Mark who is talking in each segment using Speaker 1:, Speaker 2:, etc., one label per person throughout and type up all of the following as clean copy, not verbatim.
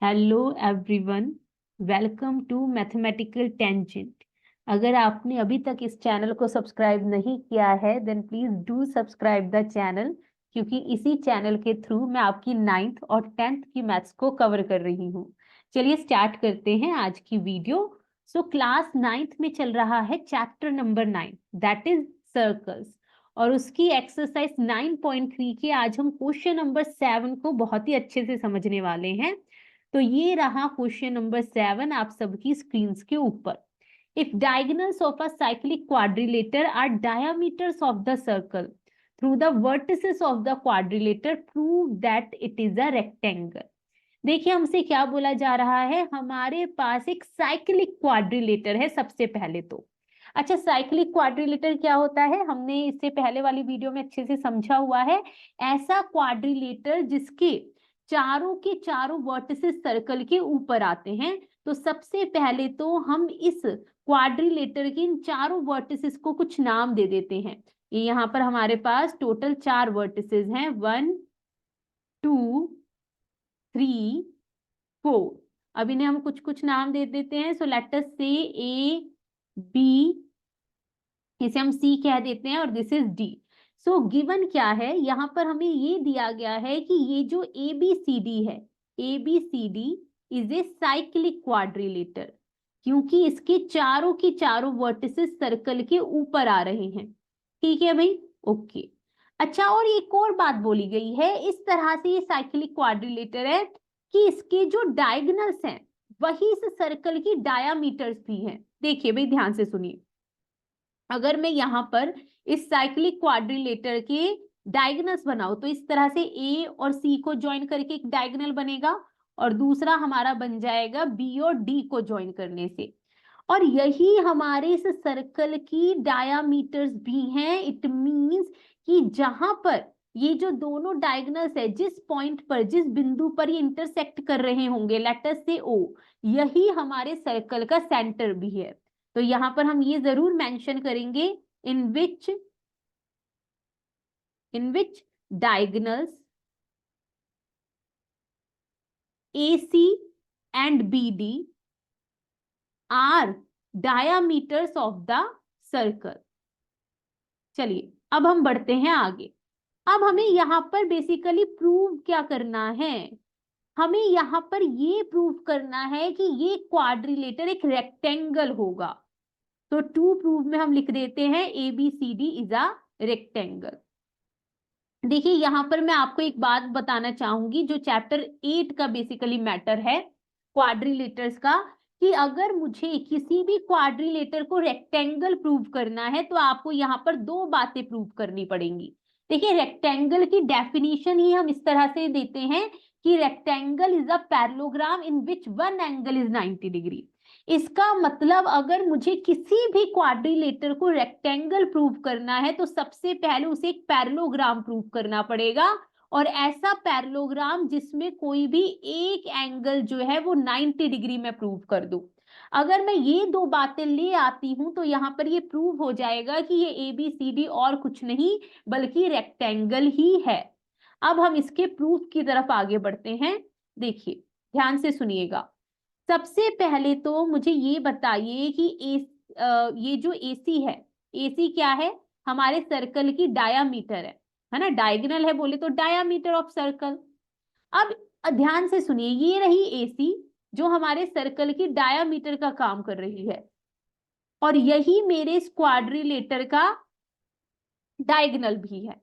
Speaker 1: Hello everyone, welcome to mathematical tangent. अगर आपने अभी तक इस चैनल को सब्सक्राइब नहीं किया है then please do subscribe the channel, क्योंकि इसी चैनल के थ्रू मैं आपकी 9th और 10th की मैथ्स को कवर कर रही हूँ। चलिए स्टार्ट करते हैं आज की वीडियो। क्लास 9th में चल रहा है chapter number 9, that is circles, और उसकी एक्सरसाइज 9.3 के आज हम क्वेश्चन नंबर 7 को बहुत ही अच्छे से समझने वाले हैं। तो ये रहा क्वेश्चन नंबर 7 आप सबकी स्क्रीन के ऊपर। If diagonals of a cyclic quadrilateral are diameters of the circle through the vertices of the quadrilateral prove that it is a rectangle. देखिए हमसे क्या बोला जा रहा है, हमारे पास एक साइक्लिक क्वाड्रिलेटर है। सबसे पहले तो अच्छा, साइक्लिक क्वाड्रिलेटर क्या होता है हमने इससे पहले वाली वीडियो में अच्छे से समझा हुआ है। ऐसा क्वाड्रिलेटर जिसके चारों के चारों वर्टिसेस सर्कल के ऊपर आते हैं। तो सबसे पहले तो हम इस क्वाड्रिलेटर के इन चारों वर्टिसेस को कुछ नाम दे देते हैं। ये यहाँ पर हमारे पास टोटल 4 वर्टिसेस हैं, 1 2 3 4। अब इन्हें हम कुछ कुछ नाम दे देते हैं। सो लेट अस से ए बी, इसे हम सी कह देते हैं, और this is D. So given क्या है, यहाँ पर हमें ये दिया गया है कि ये जो ए बी सी डी है, A B C D is a cyclic quadrilateral, क्योंकि इसके चारों की चारों वर्टिसेस सर्कल के ऊपर आ रहे हैं। ठीक है भाई, ओके। अच्छा, और एक और बात बोली गई है, इस तरह से ये साइक्लिक क्वाड्रिलेटर है कि इसके जो डायगोनल्स हैं वही इस सर्कल की डायामीटर्स भी हैं। देखिए भाई, ध्यान से सुनिए। अगर मैं यहाँ पर इस साइक्लिक क्वाड्रिलेटर के डायगोनल्स बनाऊं तो इस तरह से ए और सी को ज्वाइन करके एक डायगोनल बनेगा, और दूसरा हमारा बन जाएगा बी और डी को ज्वाइन करने से। और यही हमारे इस सर्कल की डायामीटर्स भी हैं। इट मींस कि जहां पर ये जो दोनों डायगोनल्स है, जिस पॉइंट पर, जिस बिंदु पर ये इंटरसेक्ट कर रहे होंगे, लेट अस से ओ, यही हमारे सर्कल का सेंटर भी है। तो यहां पर हम ये जरूर मेंशन करेंगे, in which diagonals AC and BD are diameters of the circle. चलिए अब हम बढ़ते हैं आगे। अब हमें यहां पर बेसिकली प्रूव क्या करना है, हमें यहां पर ये प्रूव करना है कि ये क्वाड्रिलेटर एक रेक्टेंगल होगा। तो टू प्रूव में हम लिख देते हैं ABCD इज अ रेक्टेंगल। देखिए यहां पर मैं आपको एक बात बताना चाहूंगी जो चैप्टर 8 का बेसिकली मैटर है, क्वाड्रिलेटर्स का, कि अगर मुझे किसी भी क्वाड्रिलेटर को रेक्टेंगल प्रूव करना है तो आपको यहां पर 2 बातें प्रूव करनी पड़ेंगी। देखिए रेक्टेंगल की डेफिनेशन ही हम इस तरह से देते हैं कि rectangle is a parallelogram in which one angle is 90 degree. इसका मतलब अगर मुझे किसी भी क्वाड्रिलेटर को रेक्टेंगल प्रूव करना है तो सबसे पहले उसे एक पैरेललोग्राम प्रूव करना पड़ेगा, और ऐसा पैरेललोग्राम जिसमें कोई भी एक एंगल जो है वो 90 डिग्री में प्रूव कर दूं। अगर मैं ये 2 बातें ले आती हूं तो यहां पर ये प्रूव हो जाएगा कि ये ABCD और कुछ नहीं बल्कि रेक्टेंगल ही है। अब हम इसके प्रूफ की तरफ आगे बढ़ते हैं। देखिए ध्यान से सुनिएगा। सबसे पहले तो मुझे ये बताइए कि ये जो AC है, AC क्या है, हमारे सर्कल की डायामीटर है ना, डायगोनल है बोले तो डायामीटर ऑफ सर्कल। अब ध्यान से सुनिए, ये रही AC जो हमारे सर्कल की डायामीटर का काम कर रही है, और यही मेरे क्वाड्रिलेटर का डायगोनल भी है।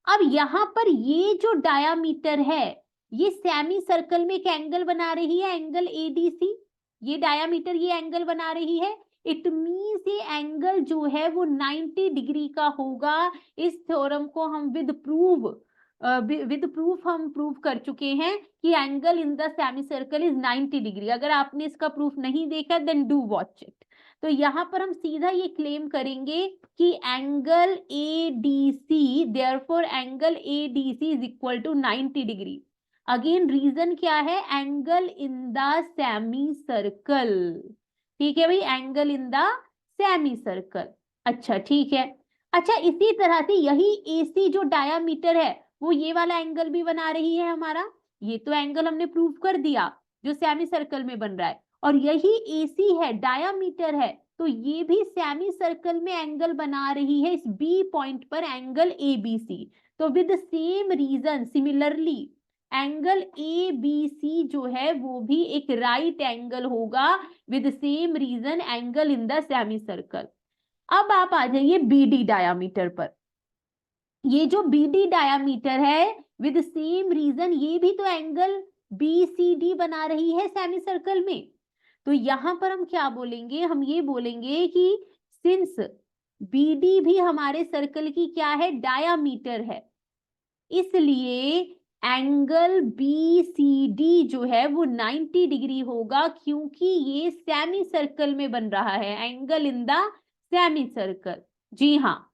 Speaker 1: अब यहां पर ये जो डायामीटर है ये सेमी सर्कल में एक एंगल बना रही है, एंगल ADC। ये डायामीटर ये एंगल बना रही है। इट मींस ये एंगल जो है वो 90 डिग्री का होगा। इस थ्योरम को हम विद प्रूफ हम प्रूव कर चुके हैं कि angle in the semi circle is 90 degree. अगर आपने इसका प्रूफ नहीं देखा देन डू वॉच इट। तो यहां पर हम सीधा ये क्लेम करेंगे कि angle ADC, therefore angle ADC is equal to 90 degree. Again reason क्या है, angle in the semi circle. ठीक है भाई, angle in the semi circle. अच्छा ठीक है। अच्छा इसी तरह से यही AC जो डायामीटर है वो ये वाला एंगल भी बना रही है हमारा। ये तो एंगल हमने प्रूव कर दिया। जो सेमी सर्कल में बन रहा है, और यही AC है, डायामीटर है, तो ये भी सेमी सर्कल में एंगल बना रही है इस B पॉइंट पर, एंगल ABC। तो with same reason similarly angle ABC जो है वो भी एक राइट एंगल होगा with same reason angle in the semi circle. अब आप आ जाइए BD डायामीटर पर। ये जो BD डायामीटर है विद सेम रीजन ये भी तो एंगल BCD बना रही है सेमी सर्कल में। तो यहां पर हम क्या बोलेंगे, हम ये बोलेंगे कि सिंस BD भी हमारे सर्कल की क्या है, डायामीटर है, इसलिए एंगल BCD जो है वो 90 डिग्री होगा, क्योंकि ये सेमी सर्कल में बन रहा है, angle in the semi circle. जी हाँ,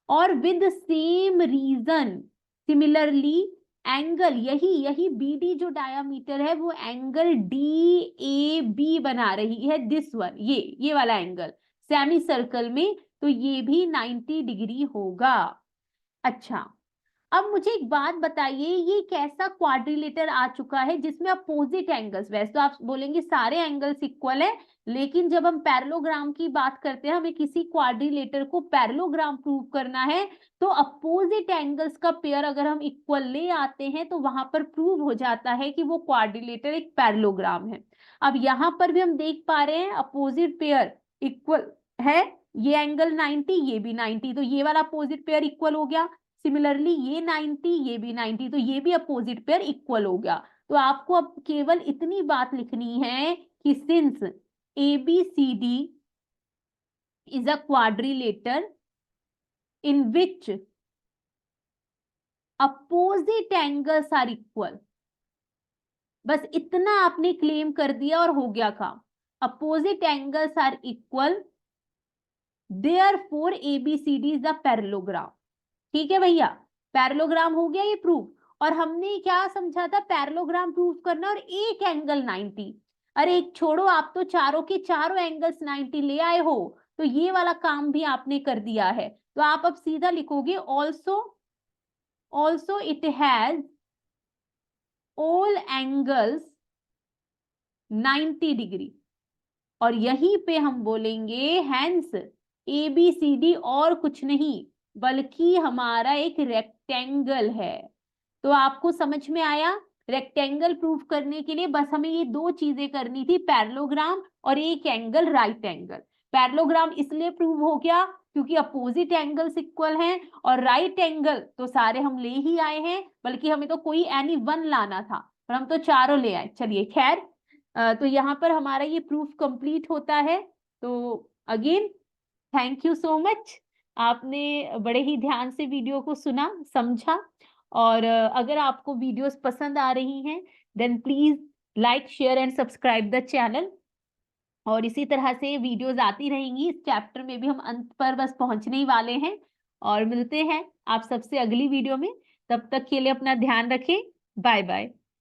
Speaker 1: और with same reason similarly angle यही BD जो डायामीटर है वो एंगल DAB बना रही है, दिस वन, ये वाला एंगल सेमी सर्कल में, तो ये भी 90 डिग्री होगा। अच्छा, अब मुझे एक बात बताइए, ये कैसा क्वाड्रिलेटर आ चुका है जिसमें अपोजिट एंगल्स, वैसे तो आप बोलेंगे सारे एंगल्स इक्वल है, लेकिन जब हम पैरेललोग्राम की बात करते हैं, हमें किसी क्वाड्रिलेटर को पैरेललोग्राम प्रूव करना है, तो अपोजिट एंगल्स का पेयर अगर हम इक्वल ले आते हैं तो वहां पर प्रूव हो जाता है कि वो क्वाड्रिलेटर एक पैरेललोग्राम है। अब यहां पर भी हम देख पा रहे हैं अपोजिट पेयर इक्वल है, ये एंगल 90, ये भी 90, तो ये वाला अपोजिट पेयर इक्वल हो गया। सिमिलरली ये 90, ये भी 90, तो ये भी अपोजिट पेयर इक्वल हो गया। तो आपको अब केवल इतनी बात लिखनी है कि since ABCD is a quadrilateral in which opposite angles are equal, बस इतना आपने क्लेम कर दिया और हो गया काम। Opposite angles are equal, therefore ABCD is a parallelogram. ठीक है भैया, पैरेललोग्राम हो गया ये प्रूफ। और हमने क्या समझा था, पैरेललोग्राम प्रूफ करना और एक एंगल 90। अरे एक छोड़ो, आप तो चारों के चारों एंगल्स 90 ले आए हो, तो ये वाला काम भी आपने कर दिया है। तो आप अब सीधा लिखोगे also it has all angles 90 degree, और यहीं पे हम बोलेंगे हैंस ABCD और कुछ नहीं बल्कि हमारा एक रेक्टेंगल है। तो आपको समझ में आया, रेक्टेंगल प्रूफ करने के लिए बस हमें ये दो चीजें करनी थी, पैरेललोग्राम और एक एंगल राइट एंगल। पैरेललोग्राम इसलिए प्रूव हो गया क्योंकि अपोजिट एंगल्स इक्वल हैं, और राइट एंगल तो सारे हम ले ही आए हैं, बल्कि हमें तो कोई एनी वन लाना था, पर हम तो चारों ले आए। चलिए खैर, तो यहाँ पर हमारा ये प्रूफ कंप्लीट होता है। तो again thank you so much, आपने बड़े ही ध्यान से वीडियो को सुना, समझा, और अगर आपको वीडियोस पसंद आ रही हैं then please like, share and subscribe the channel. और इसी तरह से वीडियोस आती रहेंगी, इस चैप्टर में भी हम अंत पर बस पहुंचने ही वाले हैं, और मिलते हैं आप सबसे अगली वीडियो में। तब तक के लिए अपना ध्यान रखें, बाय बाय।